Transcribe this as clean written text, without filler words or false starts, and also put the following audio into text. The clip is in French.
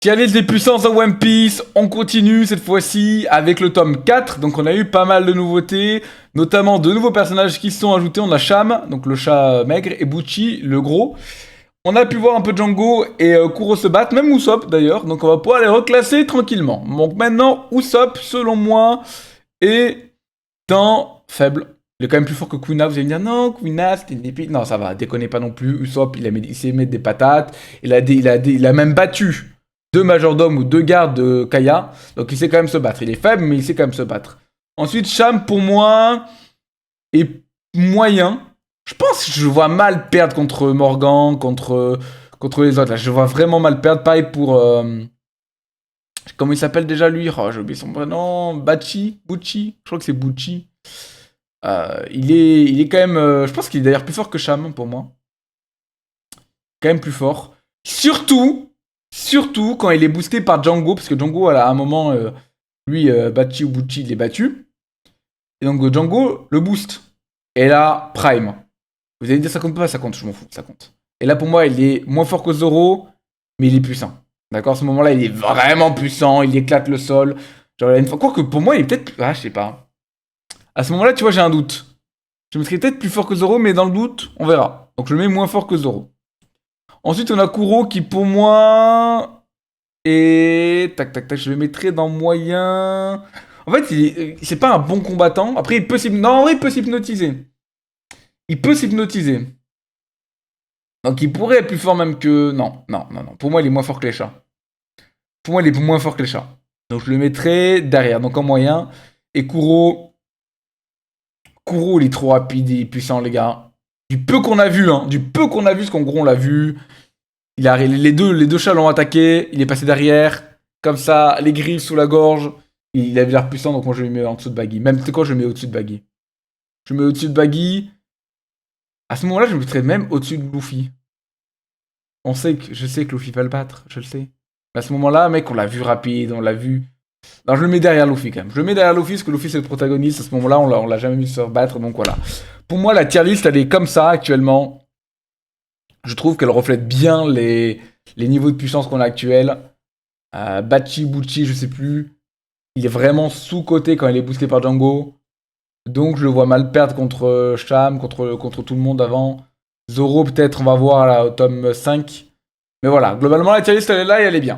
Tier list des puissances dans One Piece, on continue cette fois-ci avec le tome 4, donc on a eu pas mal de nouveautés, notamment de nouveaux personnages qui se sont ajoutés, on a Sham, donc le chat maigre, et Butchi, le gros. On a pu voir un peu Django et Kuro se battre, même Usopp d'ailleurs, donc on va pouvoir les reclasser tranquillement. Donc maintenant, Usopp, selon moi, est dans faible. Il est quand même plus fort que Kuna, vous allez me dire non, Kuna c'était une épée. Non, ça va, déconnez pas non plus. Usopp, il sait mettre des patates, il a même battu 2 majordomes ou 2 gardes de Kaya, donc il sait quand même se battre. Il est faible, mais il sait quand même se battre. Ensuite, Sham, pour moi, est moyen. Je pense que je vois mal perdre contre Morgan, contre les autres. Là, je vois vraiment mal perdre. Pareil pour. Comment il s'appelle déjà lui? Oh, j'ai oublié son prénom. Butchi. Je crois que c'est Butchi. Il est quand même. Je pense qu'il est d'ailleurs plus fort que Sham pour moi. Quand même plus fort. Surtout quand il est boosté par Django, parce que Django, à un moment, lui, Butchi ou Butchi, il l'est battu. Et donc Django le boost. Et là, Prime. Vous allez me dire ça compte pas, ça compte, je m'en fous, ça compte. Et là pour moi, il est moins fort que Zoro, mais il est puissant. D'accord, à ce moment-là, il est vraiment puissant, il éclate le sol. Genre, une fois, quoique pour moi, il est peut-être. Ah, je sais pas. À ce moment-là, tu vois, j'ai un doute. Je me serais peut-être plus fort que Zoro, mais dans le doute, on verra. Donc je le mets moins fort que Zoro. Ensuite, on a Kuro qui pour moi. Et. Tac, tac, tac, je le mettrai dans moyen. En fait, c'est pas un bon combattant. Après, il peut s'hypnotiser. Non, en vrai, il peut s'hypnotiser. Il peut s'hypnotiser. Donc il pourrait être plus fort même que... Non. Pour moi, il est moins fort que les chats. Pour moi, il est moins fort que les chats. Donc je le mettrai derrière, donc en moyen. Et Kuro... Kuro, il est trop rapide et puissant, les gars. Du peu qu'on a vu, parce qu'en gros, on l'a vu. Les deux chats l'ont attaqué. Il est passé derrière. Comme ça, les griffes sous la gorge. Il avait l'air puissant, donc moi, je le mets en dessous de Baggy. Même, tu sais quoi, je le mets au-dessus de Baggy. Je le mets au-dessus de Baggy. À ce moment-là, je le mettrais même au-dessus de Luffy. Je sais que Luffy va le battre, je le sais. Mais à ce moment-là, mec, on l'a vu rapide, on l'a vu. Non, je le mets derrière Luffy quand même. Je le mets derrière Luffy parce que Luffy c'est le protagoniste. À ce moment-là, on l'a jamais vu se faire battre, donc voilà. Pour moi, la tier list, elle est comme ça actuellement. Je trouve qu'elle reflète bien les niveaux de puissance qu'on a actuels. Butchi, je sais plus. Il est vraiment sous-coté quand il est boosté par Django. Donc je le vois mal perdre contre Sham, contre tout le monde avant. Zoro peut-être, on va voir là au tome 5. Mais voilà, globalement la tier list elle est là et elle est bien.